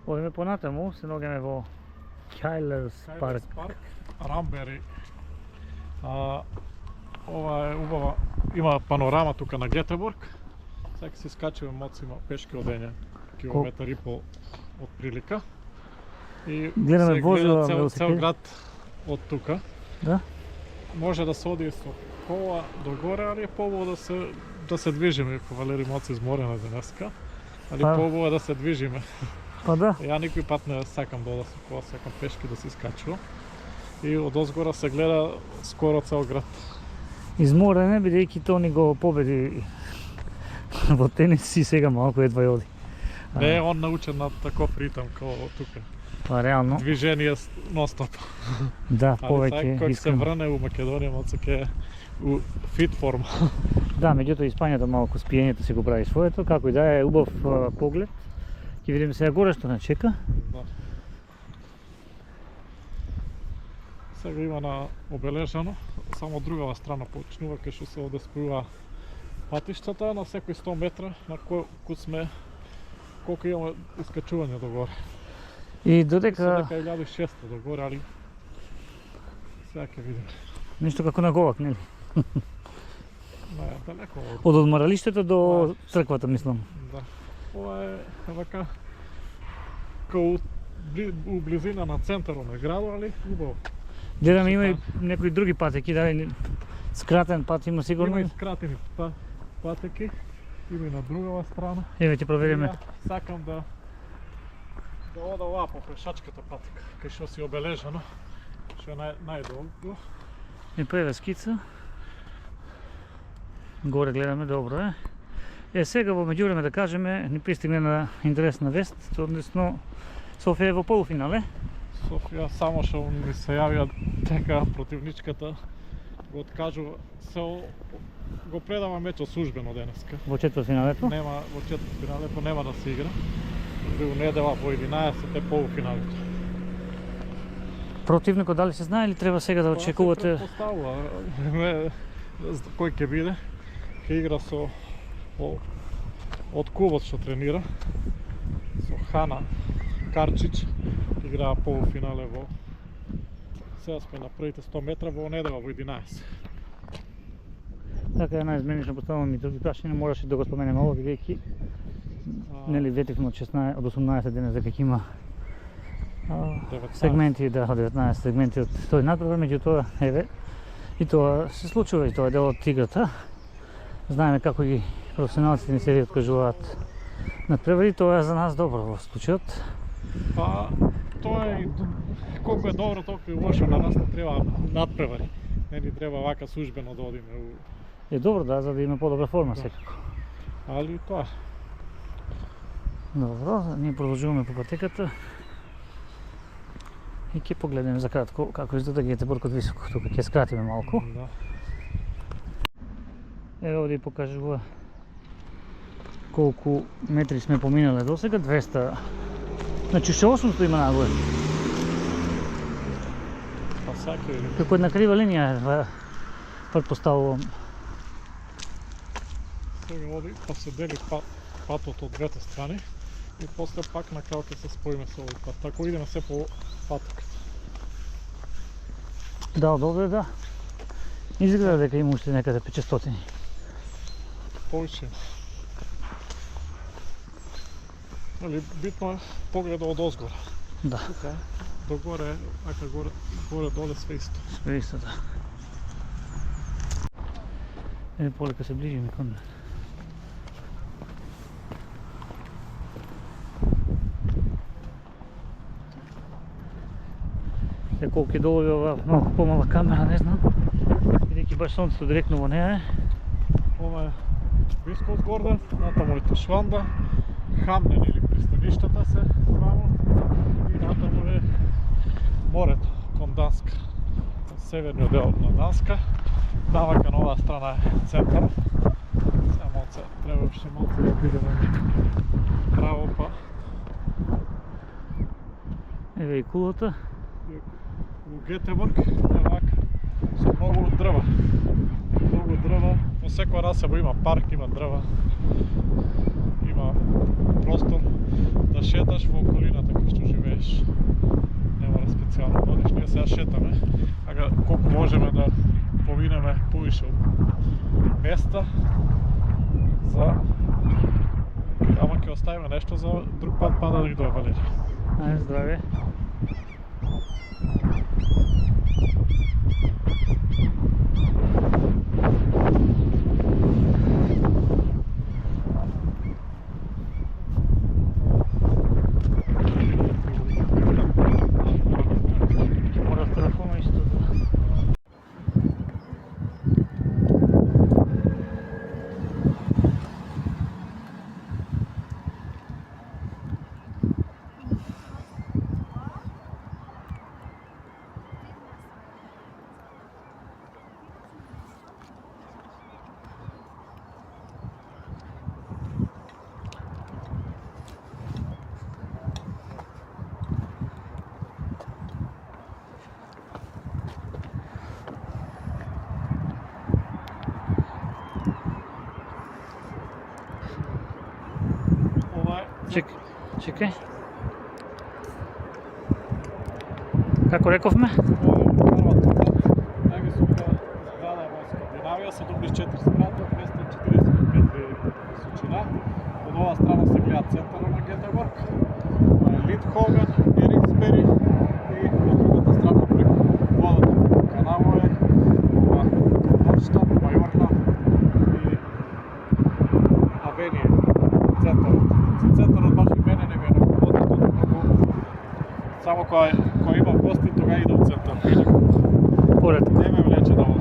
Одиме понатаму, се наоѓаме во Кајлерс парк. Рамбери. Ова е убава, има панорама тука на Гетеборг. Сега се скачаме моци, има пешки одење, километар и пол од прилика. И гледаме се возила, гледа цел град од тука. Да? Може да се оди со кола до горе, али е побаво да се движиме, ако Валери моци изморена денеска. Али побаво е да се движиме. Па да. Ја никој пат не сакам да одам со кола, сакам пешки да се искачувам. И од озгора се гледа скоро цел град. Изморене, бидејќи Тони го победи во тенис и сега малку едва оди. Не е он научен на таков ритам како тука. Па реално. Движение нон-стоп. Да, повеќе искрено. Кој се врне у Македонија, моци ке у фит форма. Да, меѓутоа Испањата малку спиењето си го прави своето, како и да е убав поглед. Ќе видиме сега горе што не чека. Да. Сега има на обележано, само од другава страна почнува, кај што се овде спојува патиштата, на секој 100 метра на кој сме, колку имаме искачување до горе. И додека... Дека 1600 до горе, али сега ќе видиме. Нешто како на Говак, нели? Не, далеко од одморалиштето до црквата, мислам. Да. Ова е вака као у близина на центарот на градот, али убаво. Гледаме има и некои други патеки, дали скратен пат има сигурно? Има и скратени патеки, има и на другава страна. Еве ќе провериме. Сакам да ода оваа по пешачката патека, кај што си обележано, што е најдолго. И прва скица. Горе гледаме, добро е. Сега во меѓувреме да кажеме, ни пристигне на интересна вест, односно Софија е во полуфинале. Софија само што ми се јавија дека противничката го откажува, го предава мечот службено денеска. Во четвртфиналето? Нема во четвртфиналето нема да се игра. Во недела во 11 е полуфиналето. Противникот дали се знае или треба сега да очекувате? Се претпоставува кој ќе биде. Ќе игра со од клубот што тренира, со Хана Карчич, играа полуфинале во сега сме на првите 100 метра во недела во 11. Така е најизменично поставувам и други прашања, мораше да го споменеме ово, бидејќи нели ветивме од 16 од 18 денес дека ќе има сегменти, да, од 19 сегменти од тој надпревар, меѓутоа еве и тоа се случува и тоа е дел од играта. Знаеме како и професионалците ни се откажуваат надпревари, тоа е за нас добро во случајот. Па тоа е колку е добро, толку и лошо, на нас не треба надпревари. Не ни треба вака службено да одиме у... Е добро, да, за да има подобра форма секако. Али тоа. Добро, ние продолжуваме по патеката. И ќе погледнеме за кратко како изгледа Гетеборг од високо. Тука ќе скратиме малку. Да. Еве овде покажува колку метри сме поминале до сега, 200. Значи ше 800 има нагоре. Па сака или... Како една крива линија, предпоставувам. Сега оди, па се дели патот од двете страни и после пак на крај ќе се споиме со овој пат. Тако идеме се по патокот. Да, од овде да. Изгледа дека има уште некаде 500. Повише. Али битно е погледа од озгора. Да. Тука, до горе, ака горе доле све исто. Све исто, да. Еве полека се ближиме кон мене. Колку ќе долови ова малку помала камера, не знам. Бидејќи баш сонцето директно во неа е. Ова е близко од Гордан, натаму е Тушванда, Хамнен или пристаништата се право и натаму е морето кон Данска. Северниот дел на Данска. Навака на оваа страна е центар. Сега малце, треба уште малце да бидеме право па. Еве и кулата. У Гетеборг е вака, со многу дрва. Многу дрва, во секоја расеба има парк, има дрва, има простор да да шеташ во околината кај што живееш. Не мора специјално одиш, ние сега шетаме, ага колку можеме да поминеме повише места за ама ќе оставиме нешто за друг пат па да дојде Валери. Ајде, здраве. Мора телефона исто да. Чекај. Како рековме? Највисока зграда во Скандинавија, 74 спрата, 240 метри височина. Од оваа страна се гледа центарот на Гетеборг, Линдховен, Ериксбери и од другата страна преку водата канаво е Нордштад, Мајорна и Авенија, центарот. Центарот баш и мене не ми е много познато, многу само кога имам гости, тога идам в центар. Поред. Не ме влече да одам.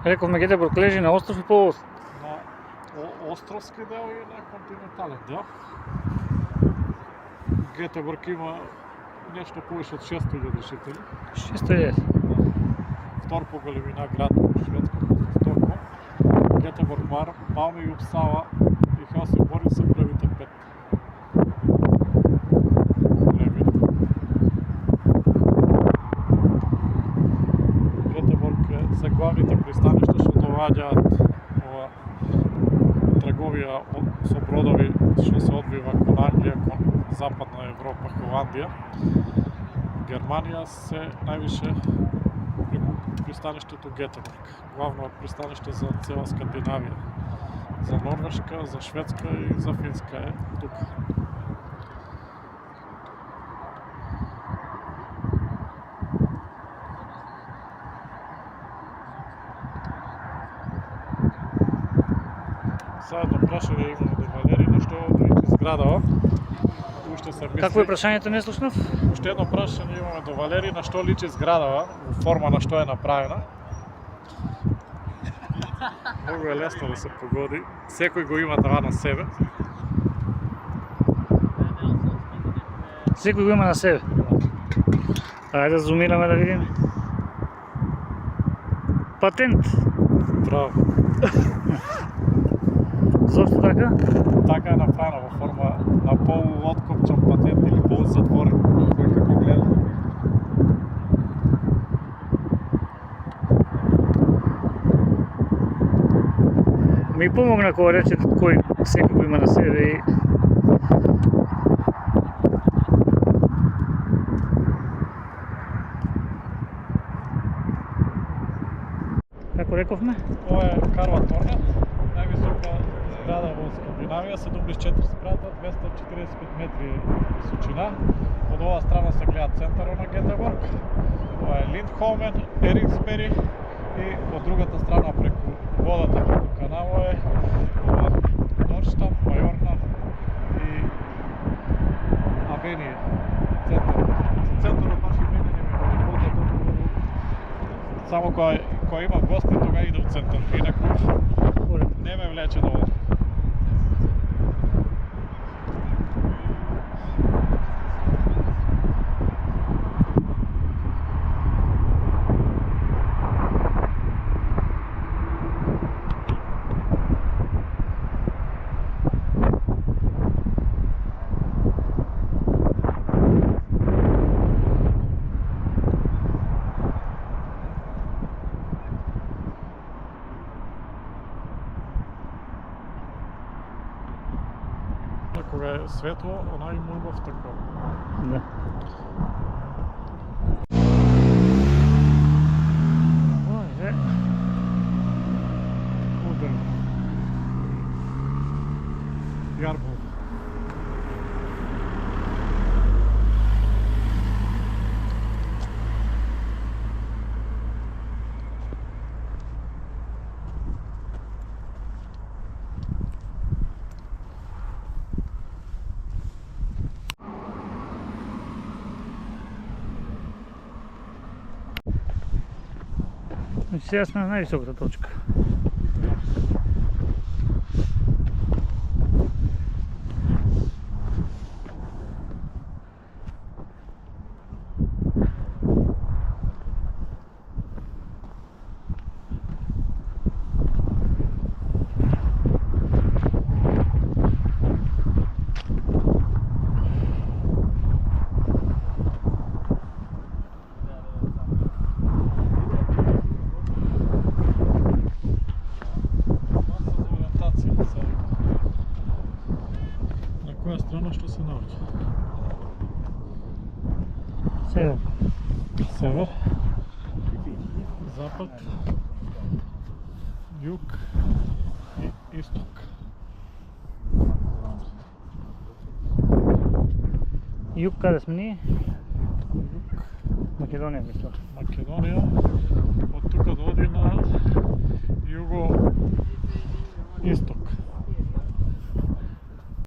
Рековме Гетеборг лежи на остров и полуостров. На островски дел и на континентален дел. Гетеборг има нешто повише од 600.000 жители. 600. Втор по големина град во Шведска, после Стокхолм. Гетеборг, Малмö и Uppsala и Helsingborg се првите 5. Се главните пристаништа што доваѓаат ова трговија со бродови што се одвива кон Англија, кон Западна Европа, Холандија. Германија се највише преку пристаништето Гетеборг. Главно пристаниште за цела Скандинавија. За Норвешка, за Шведска и за Финска е тука. Заедно прашање имаме до Валери, нешто личи зградава. Уште се мисли. Како е прашањето, не слушнав? Уште едно прашање имаме до Валери, на што личи зградава, во форма на што е направена. Многу е лесно да се погоди. Секој го има това на себе. Секој го има на себе. Ајде да зумираме да видиме. Патент. Браво. Зошто така? Така е направено во форма на полуоткопчен патент или полузатворен, кој како гледа. Ми помогна кога рече кој секој го има на себе и како рековме? Ова е Карла Торнет, највисока зграда во Скандинавија, 74 спрата, 245 метри височина. Од оваа страна се гледа центарот на Гетеборг. Ова е Линдхолмен, Ериксбери и од другата страна преку водата, преку канало е Норштам, Majorna и Авенија. Центарот баш и мене не ми води потоа. Само кој има гости, тога иде у центар. Инаку не ме влече доволно. Кога е светло, онај мурбав тако. Да. Може. Уден. Јарбол. Значи сега сме на највисоката точка. Која страна што се наоѓа? Север. Север, запад, југ и исток. Југ каде сме ние? Југ, Македонија мислам. Македонија, од тука да оди на југо исток.